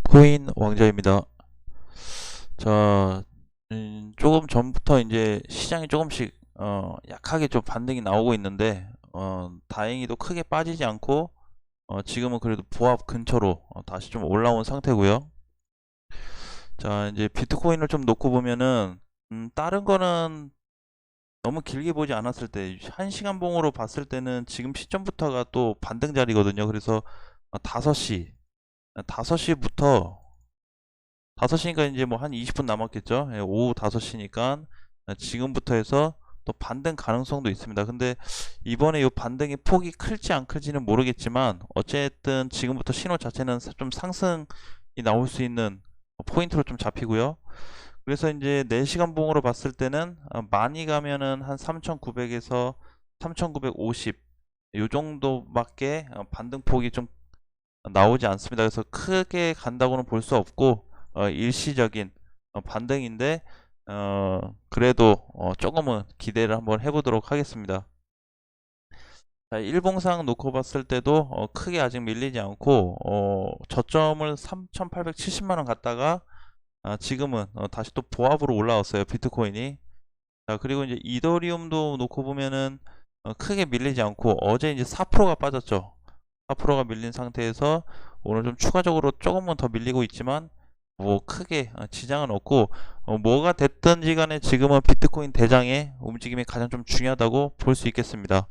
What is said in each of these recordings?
비트코인 왕자입니다. 자, 조금 전부터 이제 시장이 조금씩 약하게 좀 반등이 나오고 있는데 다행히도 크게 빠지지 않고 지금은 그래도 보합 근처로 다시 좀 올라온 상태고요. 자, 이제 비트코인을 좀 놓고 보면은 다른 거는 너무 길게 보지 않았을 때 1시간 봉으로 봤을 때는 지금 시점부터가 또 반등 자리거든요. 그래서 5시 5시부터 5시니까 이제 뭐 한 20분 남았겠죠. 예, 오후 5시니까 지금부터 해서 또 반등 가능성도 있습니다. 근데 이번에 이 반등의 폭이 클지 안 클지는 모르겠지만 어쨌든 지금부터 신호 자체는 좀 상승이 나올 수 있는 포인트로 좀 잡히고요. 그래서 이제 4시간 봉으로 봤을 때는 많이 가면은 한 3,900에서 3,950 요 정도밖에 반등폭이 좀 나오지 않습니다. 그래서 크게 간다고는 볼 수 없고 일시적인 반등인데 그래도 조금은 기대를 한번 해보도록 하겠습니다. 자, 일봉상 놓고 봤을 때도 크게 아직 밀리지 않고 저점을 3,870만원 갔다가 지금은 다시 또 보합으로 올라왔어요. 비트코인이. 자, 그리고 이제 이더리움도 놓고 보면은 크게 밀리지 않고 어제 이제 4%가 빠졌죠. 4%가 밀린 상태에서 오늘 좀 추가적으로 조금은 더 밀리고 있지만 뭐 크게 지장은 없고 뭐가 됐든지 간에 지금은 비트코인 대장의 움직임이 가장 좀 중요하다고 볼 수 있겠습니다.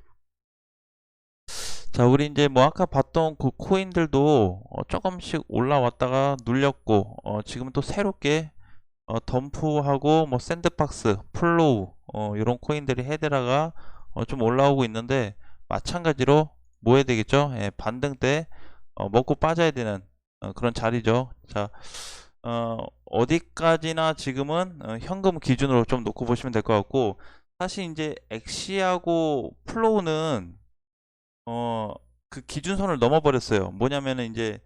자, 우리 이제 뭐 아까 봤던 그 코인들도 조금씩 올라왔다가 눌렸고 지금 또 새롭게 덤프하고 뭐 샌드박스, 플로우 이런 코인들이 헤드라가 좀 올라오고 있는데 마찬가지로 뭐 해야 되겠죠? 예, 반등 때 먹고 빠져야 되는 그런 자리죠. 자, 어디까지나 지금은 현금 기준으로 좀 놓고 보시면 될 것 같고 사실 이제 엑시하고 플로우는 그 기준선을 넘어버렸어요. 뭐냐면은 이제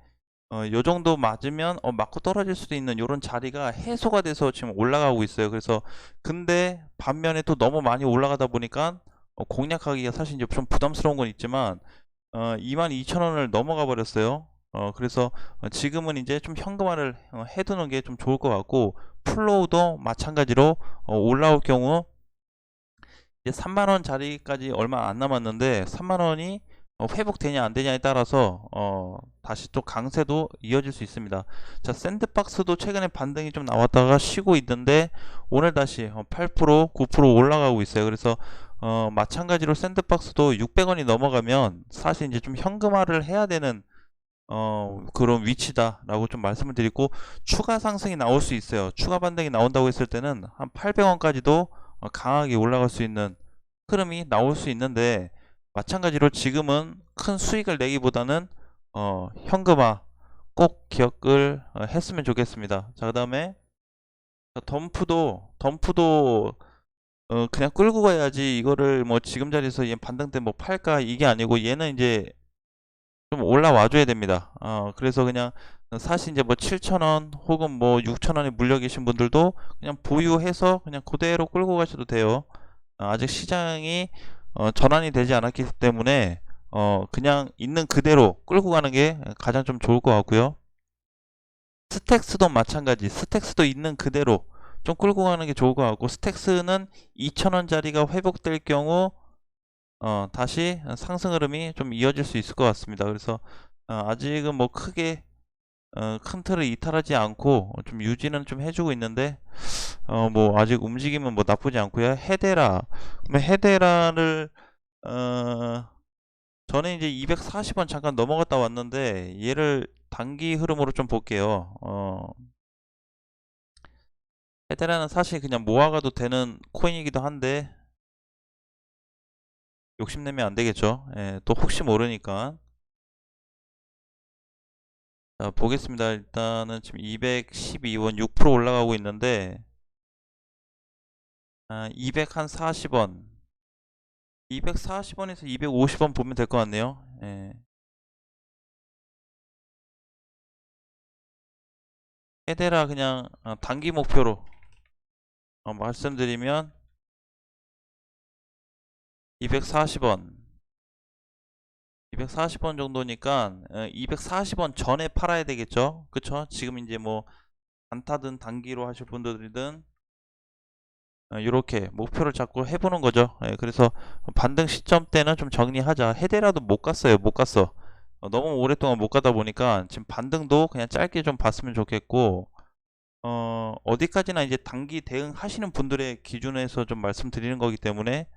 요 정도 맞으면 맞고 떨어질 수도 있는 요런 자리가 해소가 돼서 지금 올라가고 있어요. 그래서 근데 반면에 또 너무 많이 올라가다 보니까 공략하기가 사실 이제 좀 부담스러운 건 있지만 22,000원을 넘어가 버렸어요. 그래서 지금은 이제 좀 현금화를 해두는 게 좀 좋을 것 같고 플로우도 마찬가지로 올라올 경우 이제 3만원 자리까지 얼마 안 남았는데 3만원이 회복되냐 안 되냐에 따라서 다시 또 강세도 이어질 수 있습니다. 자, 샌드박스도 최근에 반등이 좀 나왔다가 쉬고 있는데 오늘 다시 8% 9% 올라가고 있어요. 그래서 마찬가지로 샌드박스도 600원이 넘어가면 사실 이제 좀 현금화를 해야 되는 그런 위치다라고 좀 말씀을 드리고 추가 상승이 나올 수 있어요. 추가 반등이 나온다고 했을 때는 한 800원까지도 강하게 올라갈 수 있는 흐름이 나올 수 있는데 마찬가지로 지금은 큰 수익을 내기보다는 현금화 꼭 기억을 했으면 좋겠습니다. 자, 그 다음에 덤프도 그냥 끌고 가야지 이거를 뭐 지금 자리에서 얘 반등 때 뭐 팔까 이게 아니고 얘는 이제 좀 올라와 줘야 됩니다. 그래서 그냥 사실 이제 뭐 7,000원 혹은 뭐 6,000원에 물려 계신 분들도 그냥 보유해서 그냥 그대로 끌고 가셔도 돼요. 아직 시장이 전환이 되지 않았기 때문에 그냥 있는 그대로 끌고 가는 게 가장 좀 좋을 것 같고요. 스택스도 마찬가지. 스택스도 있는 그대로 좀 끌고 가는 게 좋을 것 같고 스택스는 2,000원짜리가 회복될 경우 다시 상승 흐름이 좀 이어질 수 있을 것 같습니다. 그래서 아직은 뭐 크게 큰 틀을 이탈하지 않고 좀 유지는 좀 해주고 있는데 뭐 아직 움직임은 뭐 나쁘지 않고요. 헤데라, 그러면 헤데라를 어, 저는 이제 240원 잠깐 넘어갔다 왔는데 얘를 단기 흐름으로 좀 볼게요. 헤데라는 사실 그냥 모아가도 되는 코인이기도 한데 욕심내면 안 되겠죠. 예, 또 혹시 모르니까. 자, 보겠습니다. 일단은 지금 212원 6% 올라가고 있는데 240원 240원에서 250원 보면 될 것 같네요. 예. 헤데라 그냥 단기 목표로 말씀드리면 240원 240원 정도니까 240원 전에 팔아야 되겠죠. 그쵸? 지금 이제 뭐 단타든 단기로 하실 분들이든 이렇게 목표를 잡고 해보는 거죠. 그래서 반등 시점 때는 좀 정리하자. 해대라도 못 갔어요. 못 갔어. 너무 오랫동안 못 가다 보니까 지금 반등도 그냥 짧게 좀 봤으면 좋겠고, 어디까지나 이제 단기 대응하시는 분들의 기준에서 좀 말씀드리는 거기 때문에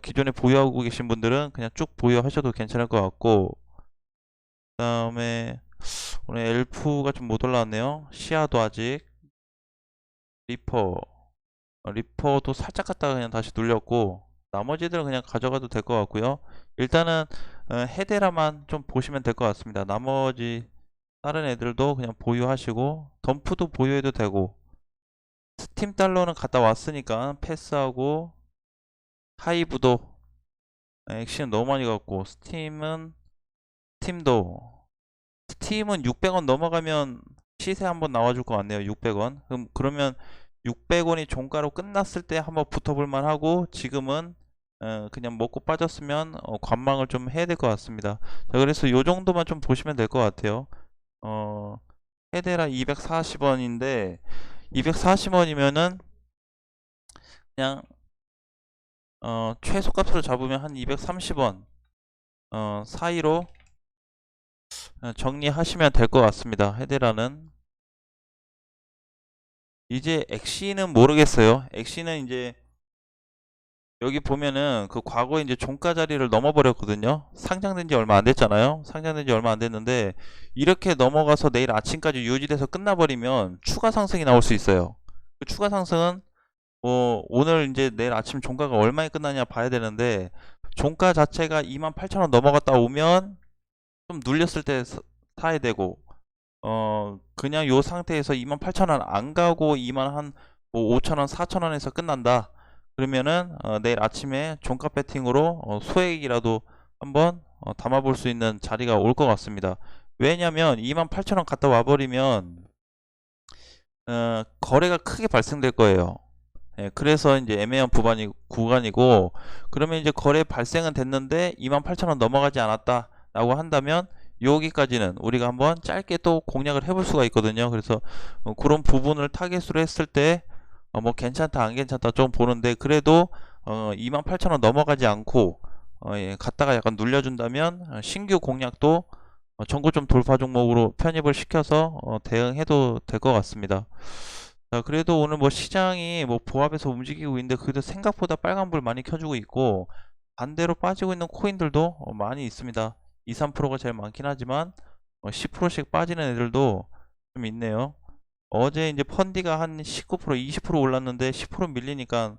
기존에 보유하고 계신 분들은 그냥 쭉 보유하셔도 괜찮을 것 같고, 그 다음에 오늘 엘프가 좀 못 올라왔네요. 시아도 아직, 리퍼도 살짝 갔다가 그냥 다시 눌렸고, 나머지들은 그냥 가져가도 될 것 같고요. 일단은 헤데라만 좀 보시면 될 것 같습니다. 나머지 다른 애들도 그냥 보유하시고, 덤프도 보유해도 되고, 스팀 달러는 갔다 왔으니까 패스하고, 하이브도 액션 너무 많이 갔고, 스팀은 600원 넘어가면 시세 한번 나와줄 것 같네요. 600원. 그러면 600원이 종가로 끝났을 때 한번 붙어볼 만하고, 지금은 그냥 먹고 빠졌으면 관망을 좀 해야 될 것 같습니다. 자, 그래서 요 정도만 좀 보시면 될 것 같아요. 헤데라 240원인데 240원이면은 그냥 최소값으로 잡으면 한 230원 사이로 정리하시면 될 것 같습니다. 헤데라는 이제 엑시는 모르겠어요. 엑시는 이제 여기 보면은 그 과거에 이제 종가 자리를 넘어버렸거든요. 상장된 지 얼마 안 됐잖아요. 상장된 지 얼마 안 됐는데 이렇게 넘어가서 내일 아침까지 유지돼서 끝나버리면 추가 상승이 나올 수 있어요. 그 추가 상승은 뭐 오늘 이제 내일 아침 종가가 얼마에 끝나냐 봐야 되는데, 종가 자체가 28,000원 넘어갔다 오면 좀 눌렸을 때 사야 되고, 그냥 요 상태에서 28,000원 안 가고 2만 한 5,000원 4,000원에서 끝난다 그러면은 내일 아침에 종가 배팅으로 소액이라도 한번 담아볼 수 있는 자리가 올 것 같습니다. 왜냐면 28,000원 갔다 와버리면 거래가 크게 발생될 거예요. 그래서 이제 애매한 구간이고, 그러면 이제 거래 발생은 됐는데 28,000원 넘어가지 않았다 라고 한다면 여기까지는 우리가 한번 짧게 또 공략을 해볼 수가 있거든요. 그래서 그런 부분을 타겟으로 했을 때 뭐 괜찮다 안 괜찮다 좀 보는데, 그래도 28,000원 넘어가지 않고 갔다가 약간 눌려준다면 신규 공략도 전고 좀 돌파 종목으로 편입을 시켜서 대응해도 될 것 같습니다. 자, 그래도 오늘 뭐 시장이 뭐 보합에서 움직이고 있는데 그래도 생각보다 빨간불 많이 켜주고 있고, 반대로 빠지고 있는 코인들도 많이 있습니다. 2, 3%가 제일 많긴 하지만 10%씩 빠지는 애들도 좀 있네요. 어제 이제 펀디가 한 19%, 20% 올랐는데 10% 밀리니까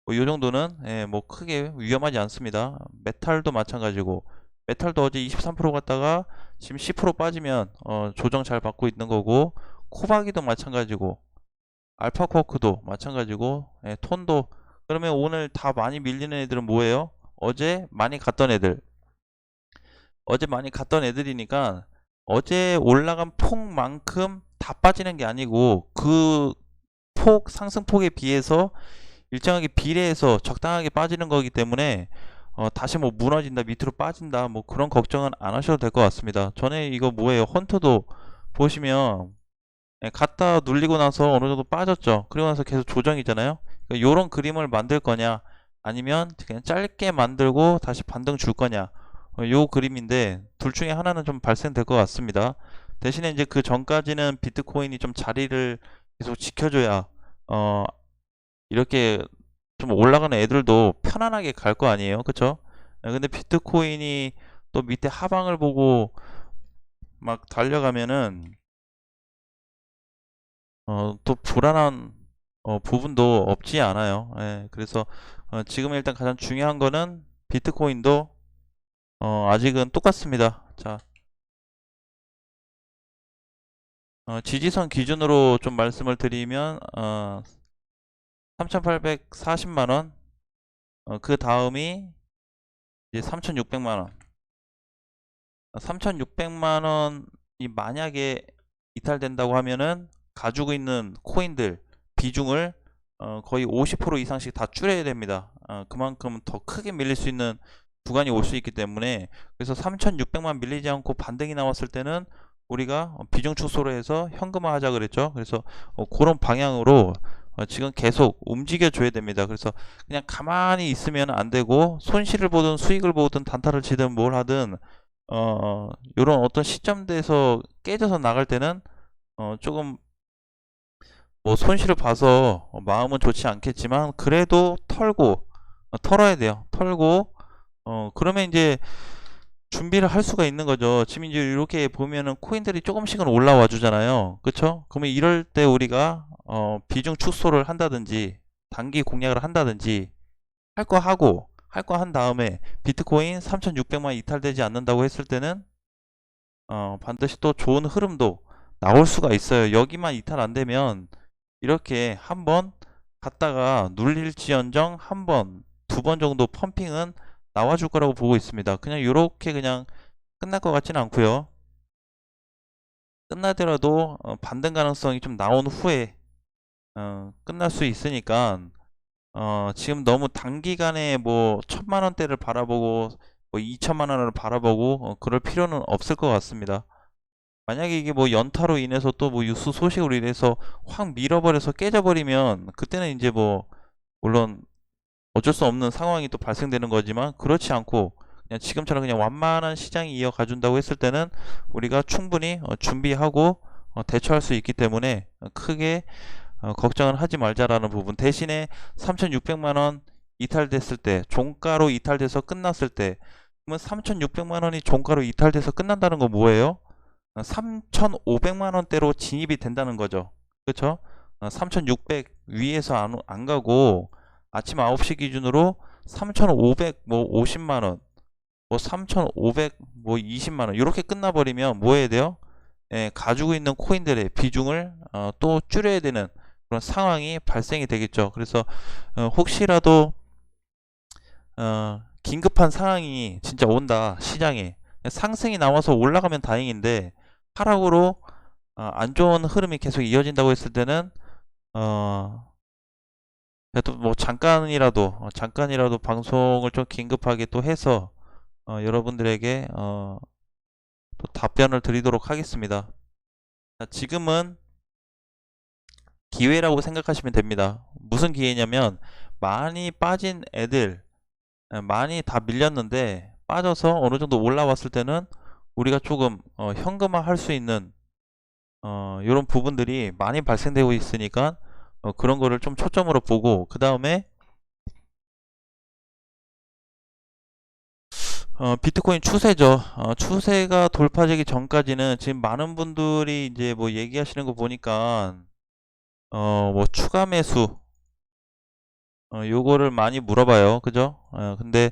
뭐 요 정도는 뭐 크게 위험하지 않습니다. 메탈도 마찬가지고, 메탈도 어제 23% 갔다가 지금 10% 빠지면 조정 잘 받고 있는 거고, 코바기도 마찬가지고, 알파쿼크도 마찬가지고, 톤도. 그러면 오늘 다 많이 밀리는 애들은 뭐예요? 어제 많이 갔던 애들. 어제 많이 갔던 애들이니까 어제 올라간 폭만큼 다 빠지는 게 아니고, 그 상승폭에 비해서 일정하게 비례해서 적당하게 빠지는 거기 때문에 다시 뭐 무너진다 밑으로 빠진다 뭐 그런 걱정은 안 하셔도 될 것 같습니다. 전에 이거 뭐예요, 헌터도 보시면 갔다 눌리고 나서 어느 정도 빠졌죠. 그리고 나서 계속 조정이잖아요. 그러니까 요런 그림을 만들 거냐 아니면 그냥 짧게 만들고 다시 반등 줄 거냐, 요 그림인데 둘 중에 하나는 좀 발생될 것 같습니다. 대신에 이제 그 전까지는 비트코인이 좀 자리를 계속 지켜줘야 이렇게 좀 올라가는 애들도 편안하게 갈 거 아니에요, 그쵸? 근데 비트코인이 또 밑에 하방을 보고 막 달려가면은 또 불안한 부분도 없지 않아요. 그래서 지금 일단 가장 중요한 거는 비트코인도 아직은 똑같습니다. 자, 지지선 기준으로 좀 말씀을 드리면 3,840만원, 그 다음이 이제 3,600만원. 3,600만원이 만약에 이탈된다고 하면은 가지고 있는 코인들 비중을 거의 50% 이상씩 다 줄여야 됩니다. 그만큼 더 크게 밀릴 수 있는 구간이 올 수 있기 때문에, 그래서 3,600만 밀리지 않고 반등이 나왔을 때는 우리가 비중 축소로 해서 현금화 하자 그랬죠. 그래서 그런 방향으로 지금 계속 움직여 줘야 됩니다. 그래서 그냥 가만히 있으면 안 되고, 손실을 보든 수익을 보든 단타를 치든 뭘 하든 요런 어떤 시점대에서 깨져서 나갈 때는 조금 뭐 손실을 봐서 마음은 좋지 않겠지만, 그래도 털어야 돼요. 털고 그러면 이제 준비를 할 수가 있는 거죠. 지금 이제 이렇게 보면은 코인들이 조금씩은 올라와 주잖아요. 그쵸? 그러면 이럴 때 우리가 비중 축소를 한다든지 단기 공략을 한다든지 할 거 한 다음에 비트코인 3,600만 이탈되지 않는다고 했을 때는 반드시 또 좋은 흐름도 나올 수가 있어요. 여기만 이탈 안 되면 이렇게 한번 갔다가 눌릴지언정 한 번, 두 번 정도 펌핑은 나와줄 거라고 보고 있습니다. 그냥 이렇게 그냥 끝날 것 같지는 않고요. 끝나더라도 반등 가능성이 좀 나온 후에 끝날 수 있으니까 지금 너무 단기간에 뭐 1,000만 원대를 바라보고 뭐 2천만 원을 바라보고 그럴 필요는 없을 것 같습니다. 만약에 이게 뭐 연타로 인해서 또 뭐 뉴스 소식으로 인해서 확 밀어버려서 깨져버리면 그때는 이제 뭐 물론 어쩔 수 없는 상황이 또 발생되는 거지만, 그렇지 않고 그냥 지금처럼 그냥 완만한 시장이 이어가 준다고 했을 때는 우리가 충분히 준비하고 대처할 수 있기 때문에 크게 걱정은 하지 말자라는 부분. 대신에 3,600만 원 이탈됐을 때, 종가로 이탈돼서 끝났을 때, 그러면 3,600만 원이 종가로 이탈돼서 끝난다는 건 뭐예요? 3,500만 원대로 진입이 된다는 거죠. 그렇죠? 3,600 위에서 안 가고 아침 9시 기준으로 3,500 뭐 50만 원, 뭐 3,500 뭐 20만 원 이렇게 끝나버리면 뭐 해야 돼요? 가지고 있는 코인들의 비중을 또 줄여야 되는 그런 상황이 발생이 되겠죠. 그래서 혹시라도 긴급한 상황이 진짜 온다, 시장에 상승이 나와서 올라가면 다행인데 하락으로 안 좋은 흐름이 계속 이어진다고 했을 때는 그래도 뭐 잠깐이라도 방송을 좀 긴급하게 또 해서 여러분들에게 또 답변을 드리도록 하겠습니다. 자, 지금은 기회라고 생각하시면 됩니다. 무슨 기회냐면, 많이 빠진 애들, 많이 다 밀렸는데 빠져서 어느 정도 올라왔을 때는 우리가 조금 현금화 할 수 있는 이런 부분들이 많이 발생되고 있으니까 그런 거를 좀 초점으로 보고, 그 다음에 비트코인 추세죠. 추세가 돌파되기 전까지는 지금 많은 분들이 이제 뭐 얘기하시는 거 보니까 뭐 추가 매수 요거를 많이 물어봐요. 그죠? 근데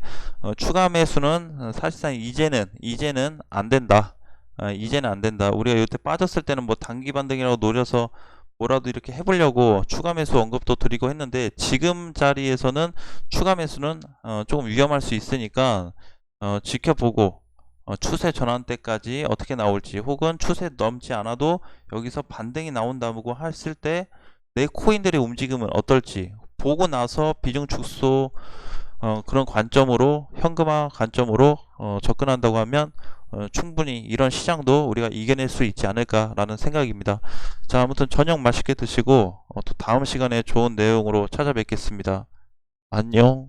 추가 매수는 사실상 이제는 안 된다. 이제는 안 된다. 우리가 요때 빠졌을 때는 뭐 단기 반등이라고 노려서 뭐라도 이렇게 해보려고 추가 매수 언급도 드리고 했는데, 지금 자리에서는 추가 매수는 조금 위험할 수 있으니까 지켜보고 추세 전환 때까지 어떻게 나올지, 혹은 추세 넘지 않아도 여기서 반등이 나온다고 했을 때 내 코인들의 움직임은 어떨지 보고 나서 비중 축소 그런 관점으로, 현금화 관점으로 접근한다고 하면 충분히 이런 시장도 우리가 이겨낼 수 있지 않을까라는 생각입니다. 자, 아무튼 저녁 맛있게 드시고 또 다음 시간에 좋은 내용으로 찾아뵙겠습니다. 안녕.